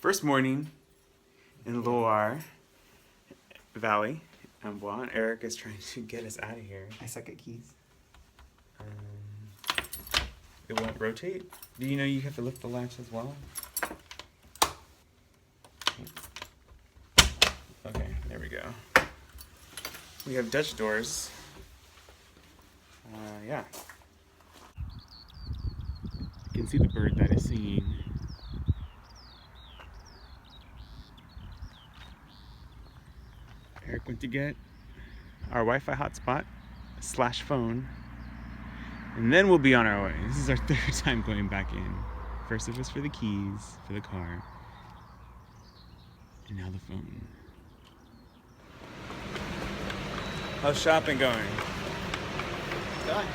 First morning in Loire Valley. And Eric is trying to get us out of here. I suck at keys. It won't rotate. Do you know you have to lift the latch as well? Okay, there we go. We have Dutch doors. Yeah. You can see the bird that is singing. Eric went to get our Wi-Fi hotspot / phone, and then we'll be on our way. This is our third time going back in. First it was for the keys for the car, and now the phone. How's shopping going? Done.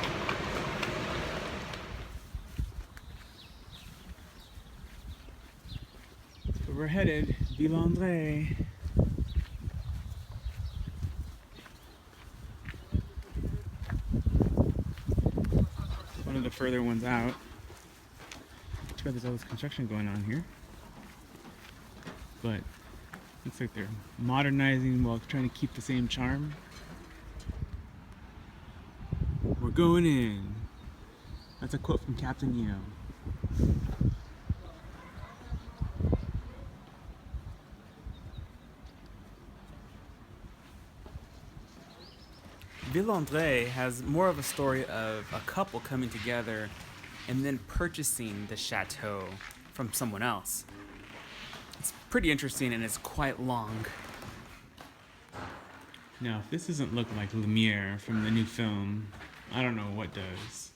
That's where we're headed, Vandre. One of the further ones out. Too bad there's all this construction going on here. But looks like they're modernizing while trying to keep the same charm. We're going in. That's a quote from Captain Nemo. Vandre has more of a story of a couple coming together and then purchasing the chateau from someone else. It's pretty interesting and it's quite long. Now, if this doesn't look like Lumiere from the new film, I don't know what does.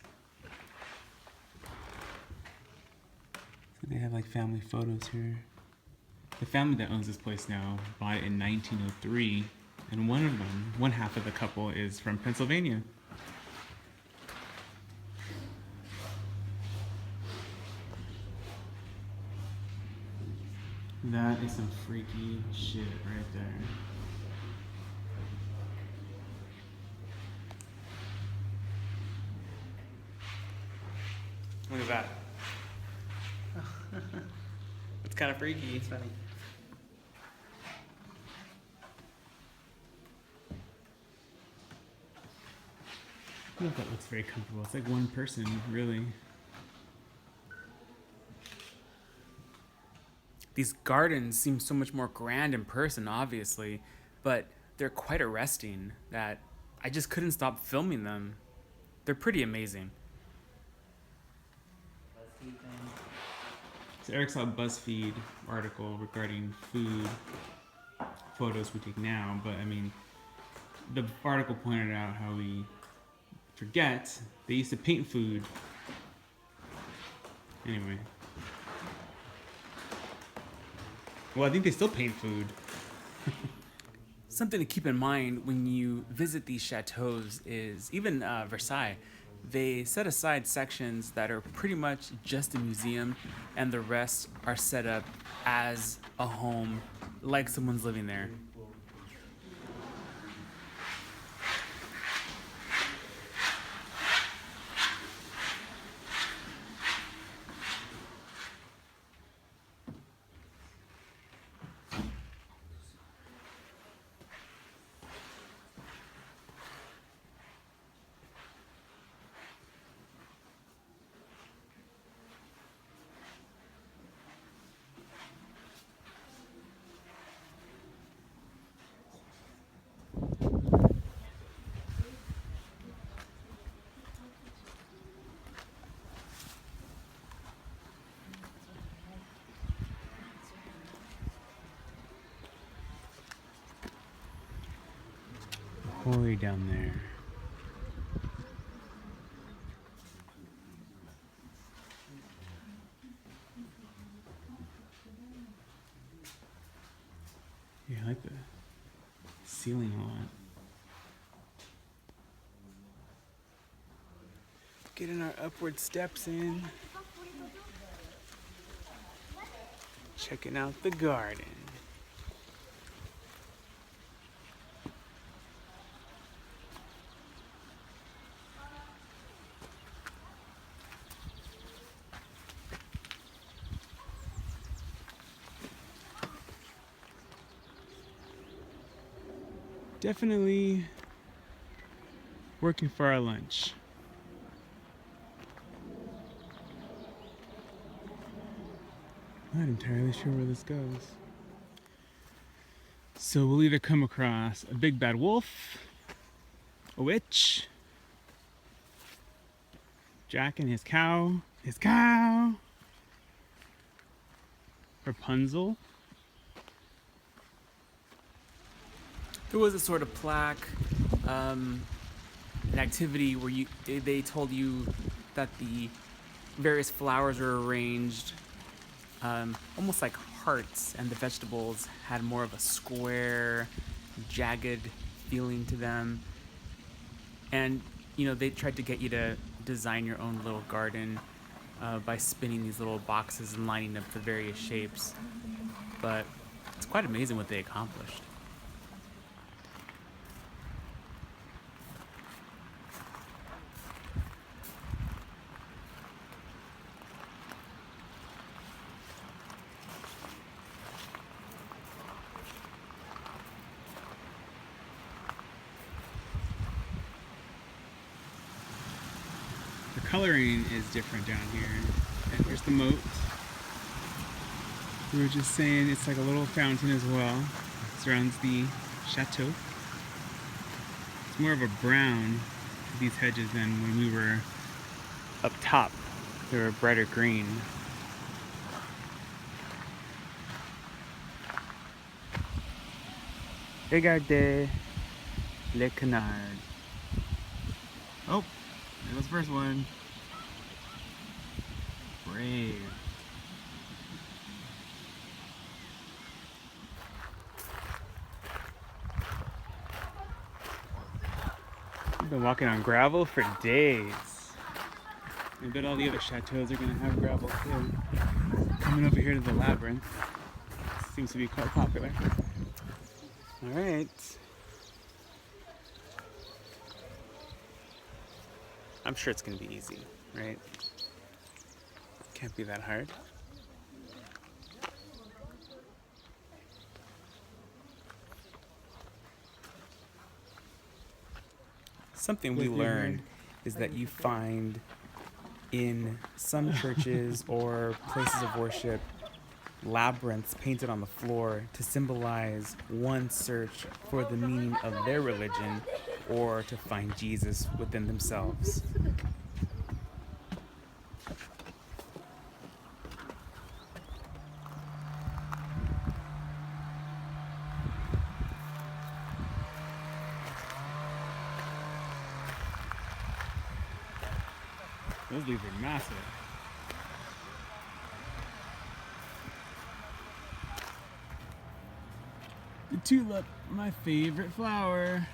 So they have like family photos here. The family that owns this place now bought it in 1903. And one half of the couple is from Pennsylvania. That is some freaky shit right there. Look at that. It's kind of freaky. It's funny. I don't know if that looks very comfortable. It's like one person, really. These gardens seem so much more grand in person, obviously, but they're quite arresting that I just couldn't stop filming them. They're pretty amazing. So Eric saw a BuzzFeed article regarding food photos we take now, but I mean, the article pointed out how we forget they used to paint food. Anyway. Well, I think they still paint food. Something to keep in mind when you visit these chateaux is, even Versailles, they set aside sections that are pretty much just a museum, and the rest are set up as a home, like someone's living there. Way down there. Yeah, I like the ceiling a lot. Getting our upward steps in. Checking out the garden. Definitely working for our lunch. Not entirely sure where this goes. So we'll either come across a big bad wolf, a witch, Jack and his cow, Rapunzel. There was a sort of plaque, an activity where they told you that the various flowers were arranged almost like hearts, and the vegetables had more of a square, jagged feeling to them. And they tried to get you to design your own little garden by spinning these little boxes and lining up the various shapes. But it's quite amazing what they accomplished. The coloring is different down here. And here's the moat. We were just saying it's like a little fountain as well. It surrounds the chateau. It's more of a brown, these hedges, than when we were up top. They were brighter green. Regardez les canards. Oh, there goes the first one. Brave. I've been walking on gravel for days. I bet all the other chateaus are gonna have gravel too. Coming over here to the labyrinth. Seems to be quite popular. Alright. I'm sure it's gonna be easy, right? Can't be that hard. Something we learned is that you find in some churches or places of worship labyrinths painted on the floor to symbolize one's search for the meaning of their religion or to find Jesus within themselves. Those leaves are massive. The tulip, my favorite flower.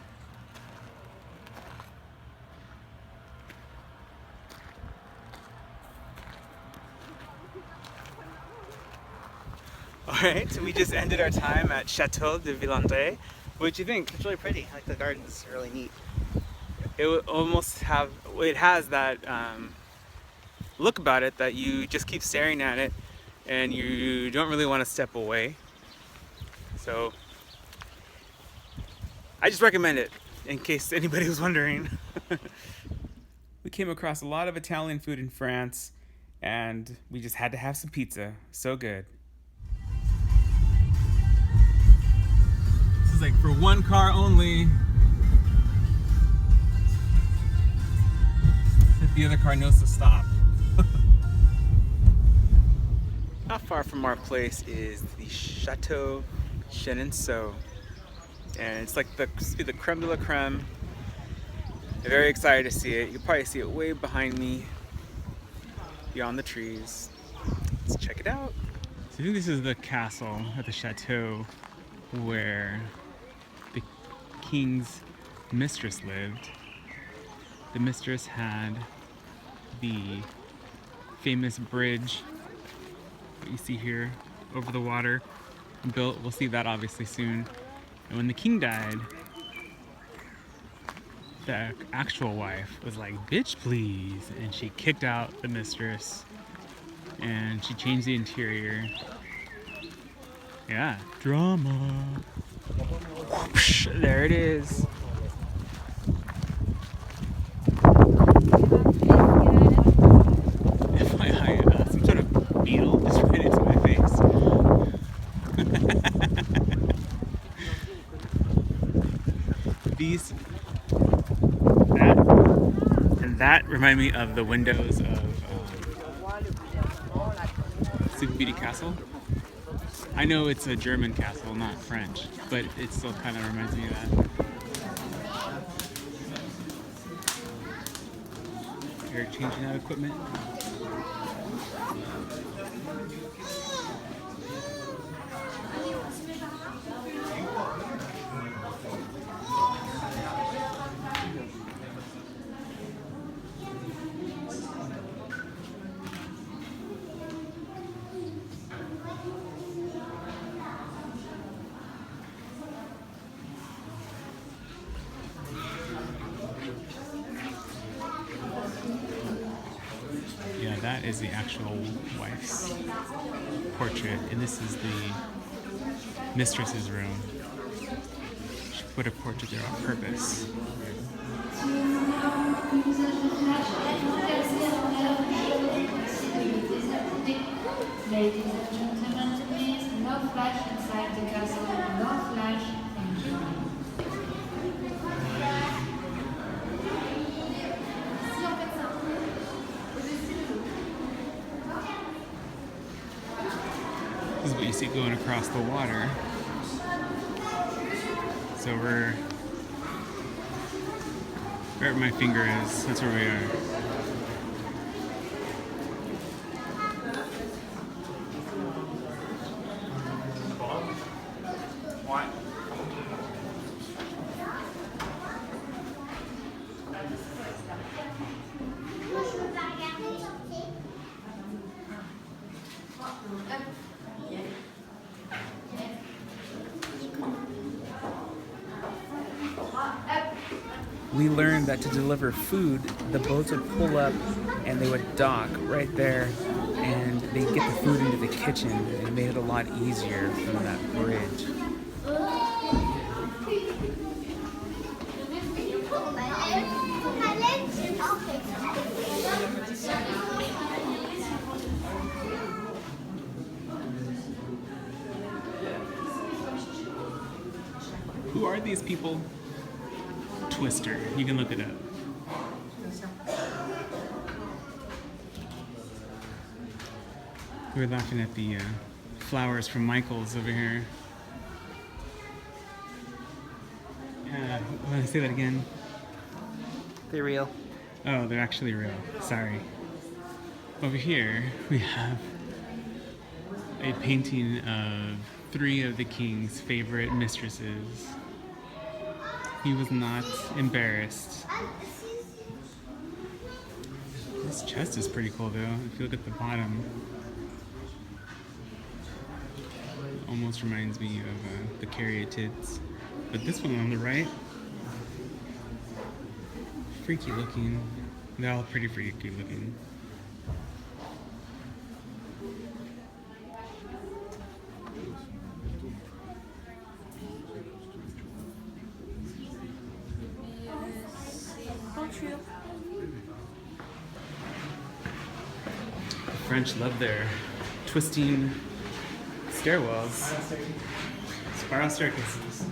Alright, so we just ended our time at Chateau de Vandre. What'd you think? It's really pretty. I like the gardens. Really neat. It has that look about it that you just keep staring at it and you don't really want to step away. So I just recommend it in case anybody was wondering. We came across a lot of Italian food in France and we just had to have some pizza. So good. This is like for one car only. The other car knows to stop. Not far from our place is the Chateau Chenonceau. And it's like the creme de la creme. I'm very excited to see it. You'll probably see it way behind me, beyond the trees. Let's check it out. So I think this is the castle at the chateau where the king's mistress lived. The mistress had the famous bridge that you see here over the water built. We'll see that obviously soon. And when the king died, the actual wife was like, "Bitch, please," and she kicked out the mistress and she changed the interior. Yeah, drama. Whoosh, there it is. FYI, some sort of beetle just ran into my face. These, that remind me of the windows of Sleeping Beauty Castle. I know it's a German castle, not French, but it still kind of reminds me of that. You're changing out equipment. Yeah, that is the actual wife's portrait, and this is the mistress's room. She put a portrait there on purpose. Ladies and gentlemen, please, no flash inside the castle, no flash, thank you. This is what you see going across the water. So we're where my finger is, that's where we are. We learned that to deliver food, the boats would pull up and they would dock right there, and they'd get the food into the kitchen, and it made it a lot easier from that bridge. Who are these people? Twister. You can look it up. We were laughing at the flowers from Michael's over here. Yeah, want to say that again? They're real. Oh, they're actually real. Sorry. Over here, we have a painting of 3 of the king's favorite mistresses. He was not embarrassed. This chest is pretty cool though, if you look at the bottom. Almost reminds me of the caryatids. But this one on the right, freaky looking. They're all pretty freaky looking. The French love their twisting stairwells, spiral staircases.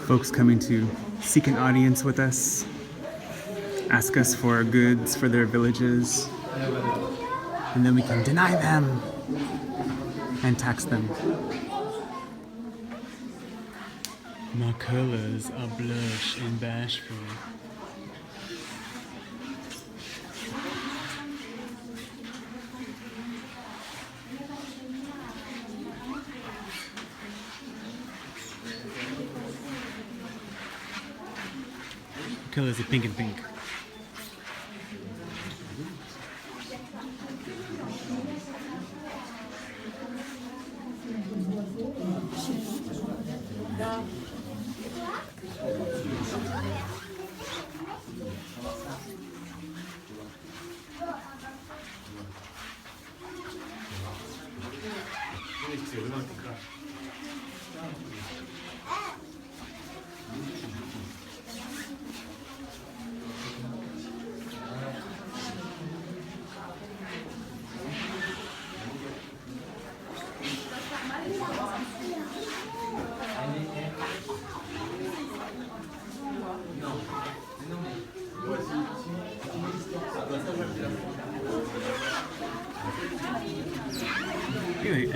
Folks coming to seek an audience with us, ask us for goods for their villages, and then we can deny them and tax them. My colors are blush and bashful. Colors are pink and pink.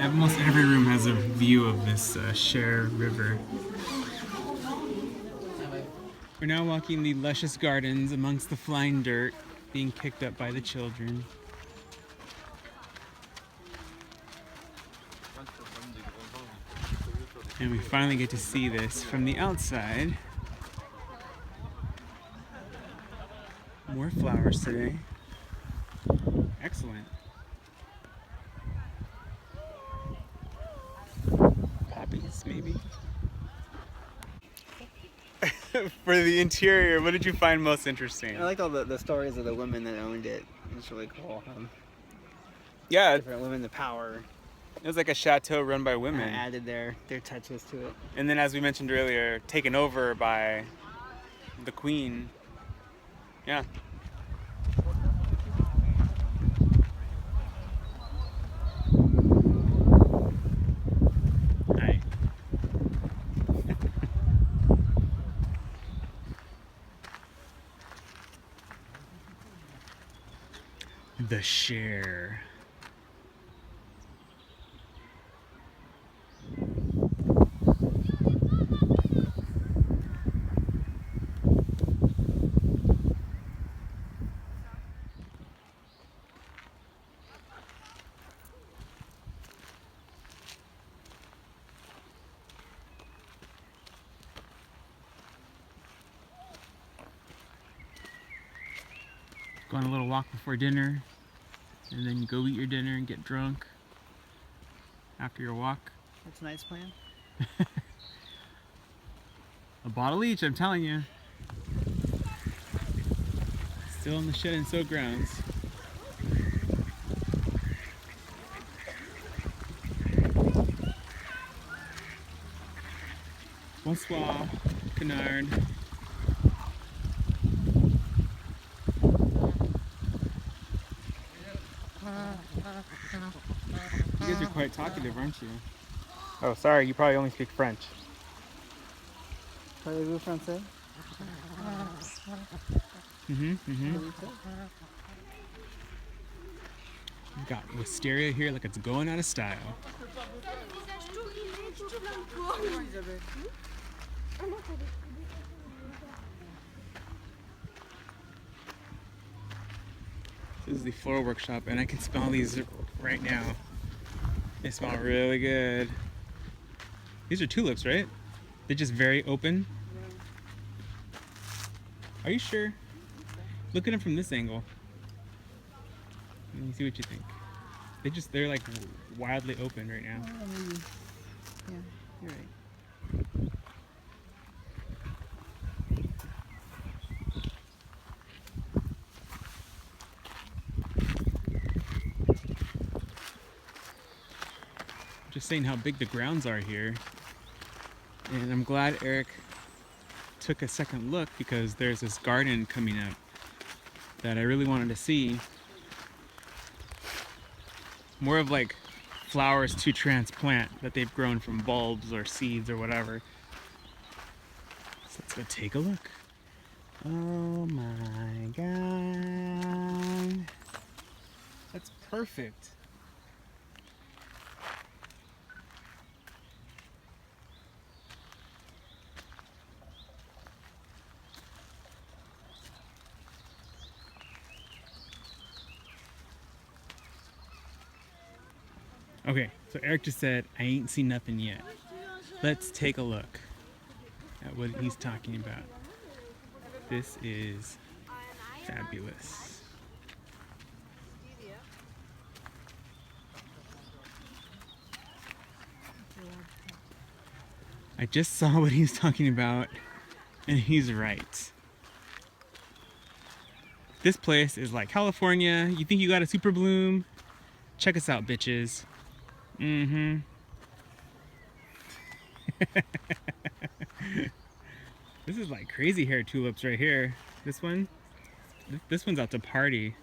Almost every room has a view of this Cher River. We're now walking the luscious gardens amongst the flying dirt being kicked up by the children. And we finally get to see this from the outside. More flowers today. Excellent. Poppies, maybe? For the interior, what did you find most interesting? I liked all the stories of the women that owned it. It's really cool. Yeah, Different women, the power. it was like a chateau run by women. Added their touches to it. And then, as we mentioned earlier, taken over by the queen. Yeah. Hi. The Cher. Go on a little walk before dinner, and then you go eat your dinner and get drunk after your walk. That's a nice plan. A bottle each, I'm telling you. Still in the Chenonceau grounds. Bonsoir, canard. You guys are quite talkative, aren't you? Oh, sorry, you probably only speak French. Parlez-vous français? We've got wisteria here like it's going out of style. This is the floral workshop, and I can smell these right now. They smell really good. These are tulips, right? They're just very open. Are you sure? Look at them from this angle. Let me see what you think. They're like wildly open right now. Yeah, you're right. Just saying how big the grounds are here. And I'm glad Eric took a second look, because there's this garden coming up that I really wanted to see. More of like flowers to transplant that they've grown from bulbs or seeds or whatever. So let's go take a look. Oh my god. That's perfect. Okay, so Eric just said, I ain't seen nothing yet. Let's take a look at what he's talking about. This is fabulous. I just saw what he's talking about, and he's right. This place is like California. You think you got a super bloom? Check us out, bitches. Mm-hmm. This is like crazy hair tulips right here. This one, this one's out to party.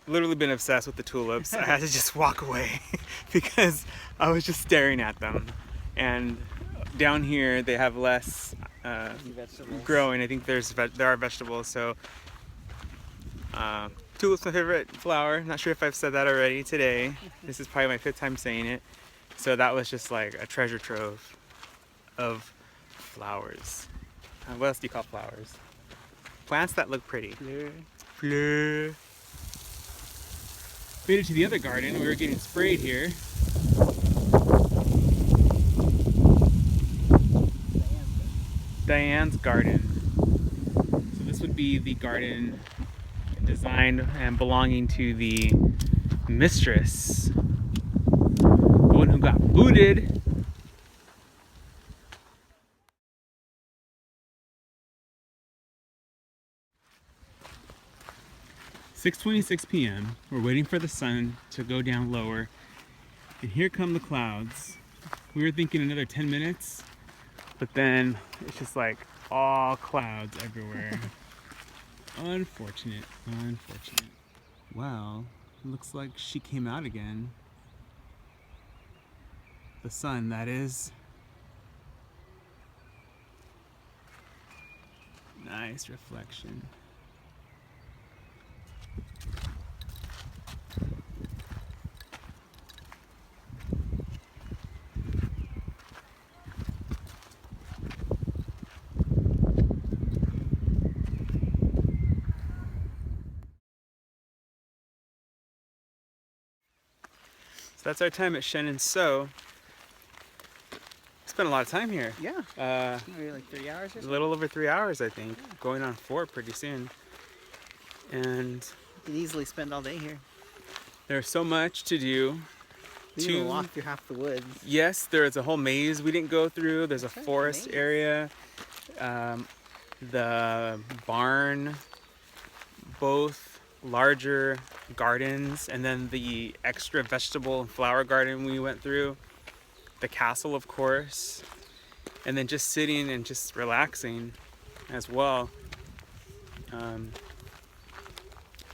Literally been obsessed with the tulips. I had to just walk away because I was just staring at them. And down here they have less Vegetables. growing. I think there are vegetables. So tulip's my favorite flower. Not sure if I've said that already today. This is probably my 5th time saying it. So that was just like a treasure trove of flowers. What else do you call flowers? Plants that look pretty. Fleur. Made it to the other garden. We were getting sprayed here. Diane's garden. So this would be the garden designed and belonging to the mistress. The one who got booted. "6:26 p.m. We're waiting for the sun to go down lower. And here come the clouds. We were thinking another 10 minutes, but then it's just like all clouds everywhere. Unfortunate, unfortunate. Well, looks like she came out again. The sun, that is. Nice reflection. So that's our time at Chenonceau. Spent a lot of time here. Yeah. Maybe like 3 hours or A something. little over 3 hours, I think. Going on 4 pretty soon. And You can easily spend all day here. there's so much to do. We even walked through half the woods. Yes, there is a whole maze we didn't go through. There's a That's right, forest maze. area. The barn, both larger gardens, and then the extra vegetable and flower garden we went through. The castle, of course. And then just sitting and just relaxing as well.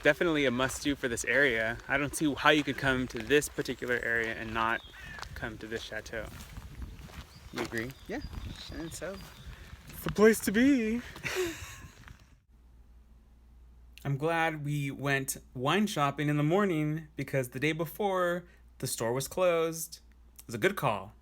Definitely a must-do for this area. I don't see how you could come to this particular area and not come to this chateau. You agree? Yeah. Chenonceau. It's the place to be. I'm glad we went wine shopping in the morning because the day before the store was closed. It was a good call.